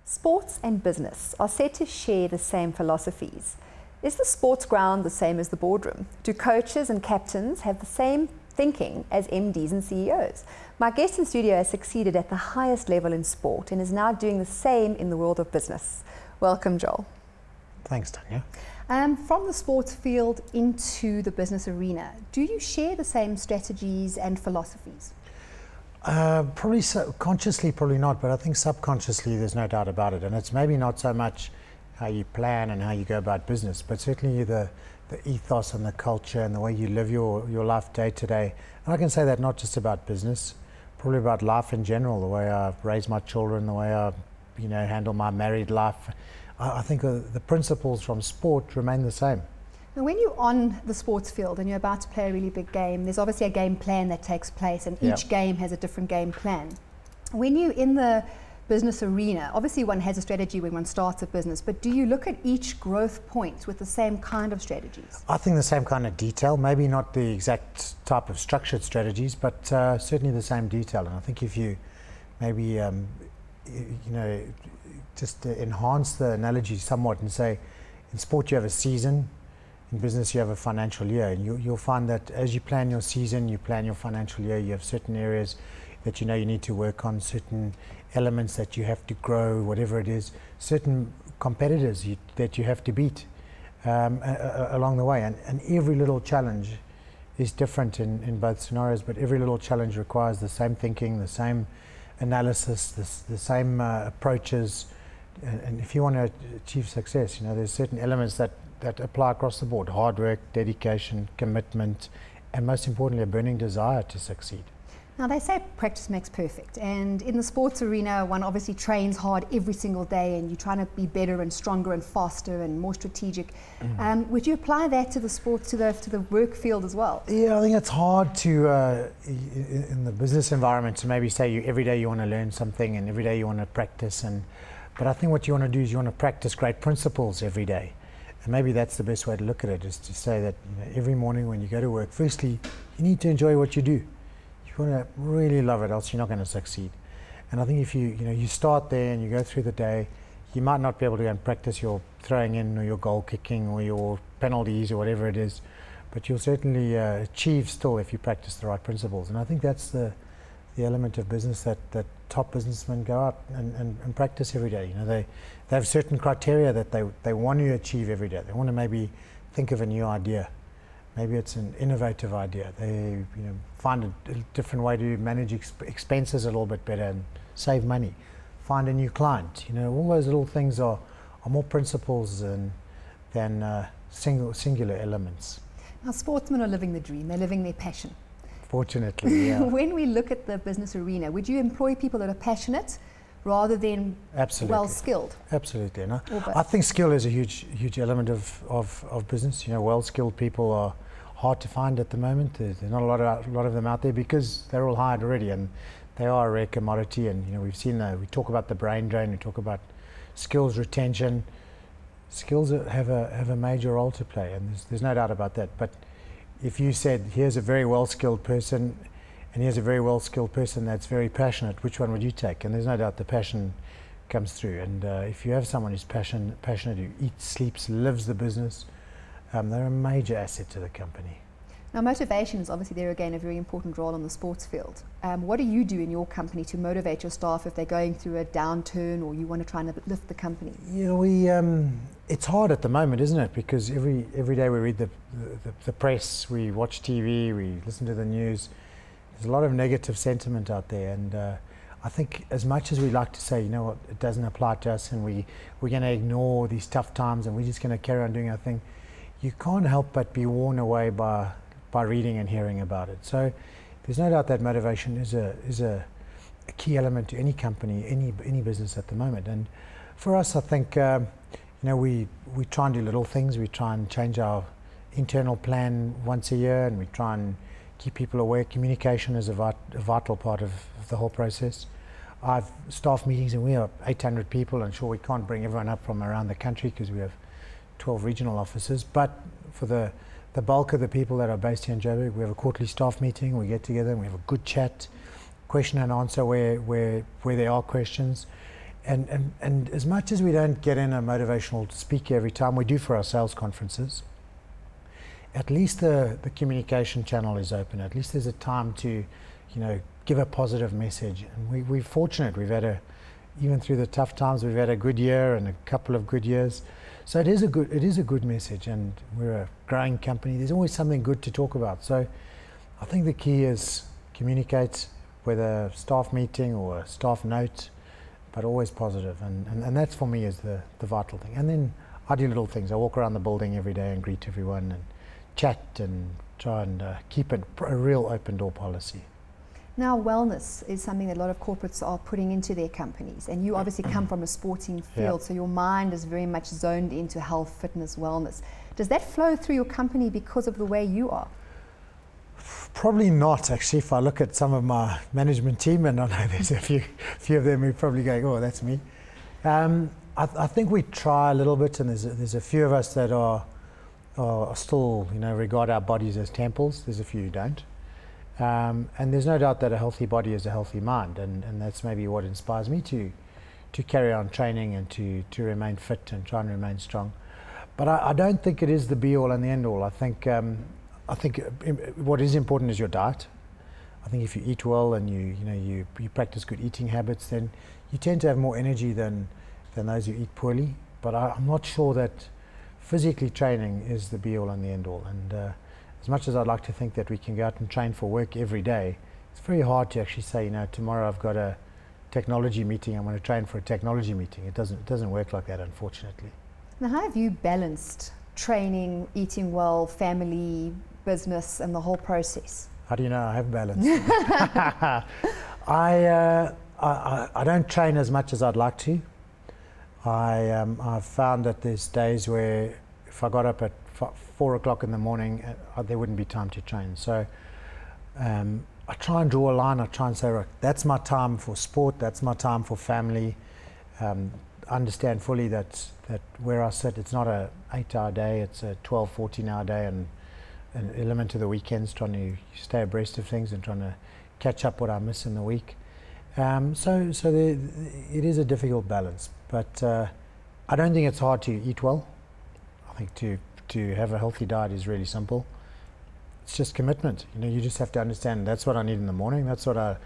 Sports and business are said to share the same philosophies. Is the sports ground the same as the boardroom? Do coaches and captains have the same thinking as MDs and CEOs? My guest in studio has succeeded at the highest level in sport and is now doing the same in the world of business. Welcome, Joel. Thanks, Tanya. From the sports field into the business arena, do you share the same strategies and philosophies? Probably consciously, probably not, but I think subconsciously there's no doubt about it. And it's maybe not so much how you plan and how you go about business, but certainly the ethos and the culture and the way you live your life day to day. And I can say that not just about business, probably about life in general, the way I raise my children, the way I handle my married life. I think the principles from sport remain the same. Now, when you're on the sports field and you're about to play a really big game, there's obviously a game plan that takes place, and each game has a different game plan. When you're in the business arena, obviously one has a strategy when one starts a business, but do you look at each growth point with the same kind of strategies? I think the same kind of detail, maybe not the exact type of structured strategies, but certainly the same detail. And I think if you maybe, just enhance the analogy somewhat and say, in sport you have a season, in business you have a financial year, and you'll find that as you plan your season, you plan your financial year, you have certain areas that you need to work on, certain elements that you have to grow, whatever it is, certain competitors that you have to beat along the way. And every little challenge is different in both scenarios, but every little challenge requires the same thinking, the same analysis, the same approaches. And if you want to achieve success, there's certain elements that apply across the board: hard work, dedication, commitment, and most importantly, a burning desire to succeed. Now, they say practice makes perfect, and in the sports arena one obviously trains hard every single day, and you're trying to be better and stronger and faster and more strategic. Would you apply that to the sports, to the work field as well? Yeah, I think it's hard to in the business environment to maybe say every day you want to learn something and every day you want to practice, but I think what you want to do is you want to practice great principles every day. And maybe that's the best way to look at it, is to say that every morning when you go to work, firstly, you need to enjoy what you do. You want to really love it, else you're not going to succeed. And I think if you start there and you go through the day, you might not be able to go and practice your throwing in or your goal kicking or your penalties or whatever it is, but you'll certainly achieve still if you practice the right principles. And I think that's the element of business that top businessmen go out and practice every day. They have certain criteria that they want to achieve every day. They want to maybe think of a new idea. Maybe it's an innovative idea. They find a different way to manage expenses a little bit better and save money. Find a new client. All those little things are more principles than singular elements. Now, sportsmen are living the dream. They're living their passion. Fortunately, yeah. When we look at the business arena, would you employ people that are passionate rather than well-skilled? Absolutely. No? I think skill is a huge element of business. Well-skilled people are hard to find at the moment. There's not a lot of them out there because they're all hired already, and they are a rare commodity. And we've seen we talk about the brain drain, we talk about skills retention. Skills have a major role to play, and there's no doubt about that. But if you said, here's a very well-skilled person and here's a very well-skilled person that's very passionate, which one would you take? And there's no doubt the passion comes through. And if you have someone who's passionate, who eats, sleeps, lives the business, they're a major asset to the company. Now, motivation is obviously there again a very important role in the sports field. What do you do in your company to motivate your staff if they're going through a downturn or you want to try and lift the company? Yeah, it's hard at the moment, isn't it? Because every day we read the press, we watch TV, we listen to the news. There's a lot of negative sentiment out there, and I think as much as we like to say, it doesn't apply to us, and we're going to ignore these tough times and we're just going to carry on doing our thing, you can't help but be worn away by reading and hearing about it. So there's no doubt that motivation is a key element to any company, any business at the moment. And for us, I think we try and do little things. We try and change our internal plan once a year, and we try and keep people aware. Communication is a vital part of the whole process. I've staff meetings, and we have 800 people, and sure, we can't bring everyone up from around the country because we have 12 regional offices, but for the bulk of the people that are based here in Joburg, we have a quarterly staff meeting. We get together and we have a good chat, question and answer where there are questions. And as much as we don't get in a motivational speaker every time, we do for our sales conferences, at least the communication channel is open. At least there's a time to, give a positive message. And we're fortunate. We've had even through the tough times, we've had a good year and a couple of good years. So it is a good message, and we're a growing company. There's always something good to talk about. So I think the key is communicate, whether a staff meeting or a staff note, but always positive. And that's for me is the vital thing. And then I do little things. I walk around the building every day and greet everyone and chat and try and keep it a real open door policy. Now, wellness is something that a lot of corporates are putting into their companies, and you obviously come from a sporting field, so your mind is very much zoned into health, fitness, wellness. Does that flow through your company because of the way you are? Probably not, actually. If I look at some of my management team, and I know there's a few of them who are probably going, oh, that's me. I think we try a little bit, and there's a few of us that are still, regard our bodies as temples. There's a few who don't. And there's no doubt that a healthy body is a healthy mind, and that's maybe what inspires me to carry on training and to remain fit and try and remain strong. But I don't think it is the be all and the end all. I think what is important is your diet. I think if you eat well and you practice good eating habits, then you tend to have more energy than those who eat poorly. But I'm not sure that physically training is the be all and the end all. And as much as I'd like to think that we can go out and train for work every day, it's very hard to actually say, tomorrow I've got a technology meeting, I'm going to train for a technology meeting. It doesn't work like that, unfortunately. Now, how have you balanced training, eating well, family, business, and the whole process? How do you know I have balance? I don't train as much as I'd like to. I've found that there's days where if I got up at 4 o'clock in the morning, there wouldn't be time to train. So I try and draw a line. I try and say, right, that's my time for sport, that's my time for family. Understand fully that where I sit, it's not an 8-hour day, it's a 12, 14-hour day, and an element of the weekends, trying to stay abreast of things and trying to catch up what I miss in the week. So it is a difficult balance, but I don't think it's hard to eat well. I think to have a healthy diet is really simple. It's just commitment. You just have to understand that's what I need in the morning, that's what I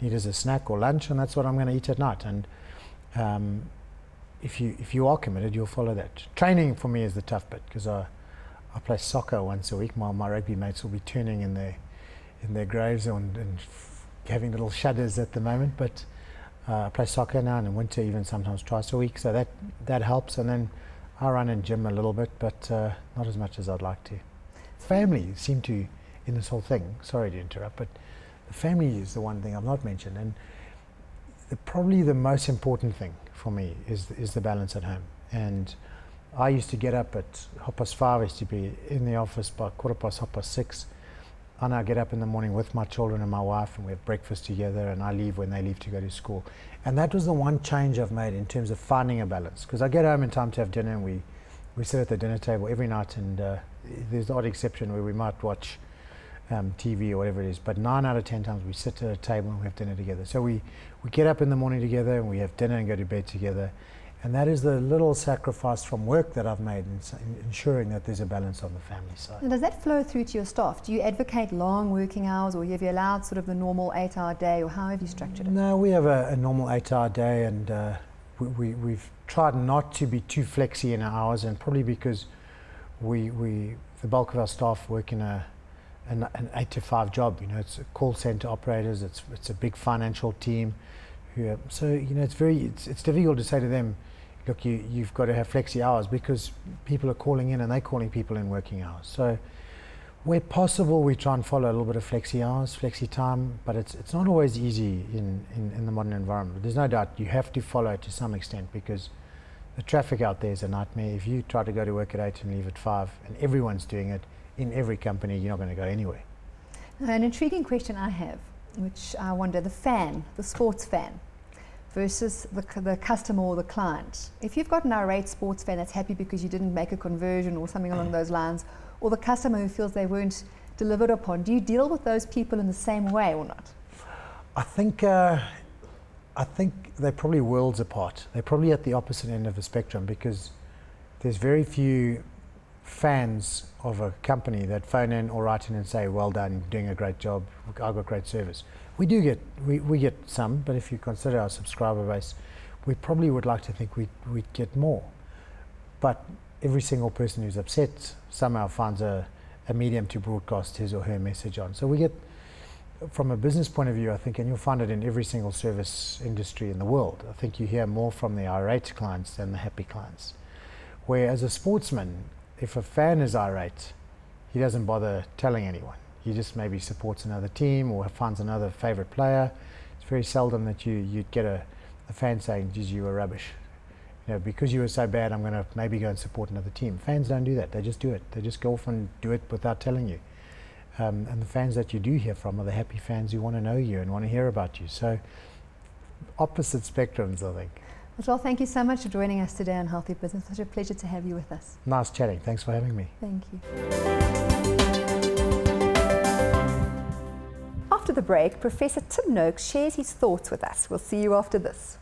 need as a snack or lunch, and that's what I'm going to eat at night. And if you are committed, you'll follow that. Training for me is the tough bit, because I play soccer once a week. My rugby mates will be turning in their graves and having little shudders at the moment, but I play soccer now, and in winter even sometimes twice a week, so that helps. And then I run in gym a little bit, but not as much as I'd like to. Family seem to, in this whole thing, sorry to interrupt, but the family is the one thing I've not mentioned, and probably the most important thing for me is the balance at home. And I used to get up at 5:30. I used to be in the office by 6:15. I now get up in the morning with my children and my wife, and we have breakfast together, and I leave when they leave to go to school. And that was the one change I've made in terms of finding a balance, because I get home in time to have dinner, and we sit at the dinner table every night, and there's the odd exception where we might watch TV or whatever it is, but 9 out of 10 times we sit at a table and we have dinner together. So we get up in the morning together, and we have dinner and go to bed together. And that is the little sacrifice from work that I've made in ensuring that there's a balance on the family side. And does that flow through to your staff? Do you advocate long working hours, or have you allowed sort of the normal 8-hour day, or how have you structured it? No, we have a normal 8-hour day, and we've tried not to be too flexy in our hours, and probably because the bulk of our staff work in an 8-to-5 job. It's call center operators, it's a big financial team. So it's difficult to say to them, look, you've got to have flexi hours, because people are calling in and they're calling people in working hours. So where possible, we try and follow a little bit of flexi hours, flexi time, but it's not always easy in the modern environment. There's no doubt you have to follow it to some extent, because the traffic out there is a nightmare. If you try to go to work at 8 and leave at 5, and everyone's doing it in every company, you're not going to go anywhere. An intriguing question I have, which I wonder, the sports fan, versus the customer or the client. If you've got an irate sports fan that's happy because you didn't make a conversion or something along those lines, or the customer who feels they weren't delivered upon, do you deal with those people in the same way or not? I think I think they're probably worlds apart. They're probably at the opposite end of the spectrum, because there's very few fans of a company that phone in or write in and say, well done, doing a great job, I've got great service. We do get, we get some, but if you consider our subscriber base, we probably would like to think we'd get more. But every single person who's upset somehow finds a medium to broadcast his or her message on. So we get, from a business point of view, I think, and you'll find it in every single service industry in the world, I think you hear more from the irate clients than the happy clients. Where as a sportsman, if a fan is irate, he doesn't bother telling anyone. He just maybe supports another team or finds another favorite player. It's very seldom that you'd get a fan saying, geez, you were rubbish. You know, because you were so bad, I'm going to maybe go and support another team. Fans don't do that. They just do it. They just go off and do it without telling you. And the fans that you do hear from are the happy fans who want to know you and want to hear about you. So opposite spectrums, I think. Well, Joel, thank you so much for joining us today on Healthy Business. Such a pleasure to have you with us. Nice chatting. Thanks for having me. Thank you. After the break, Professor Tim Noakes shares his thoughts with us. We'll see you after this.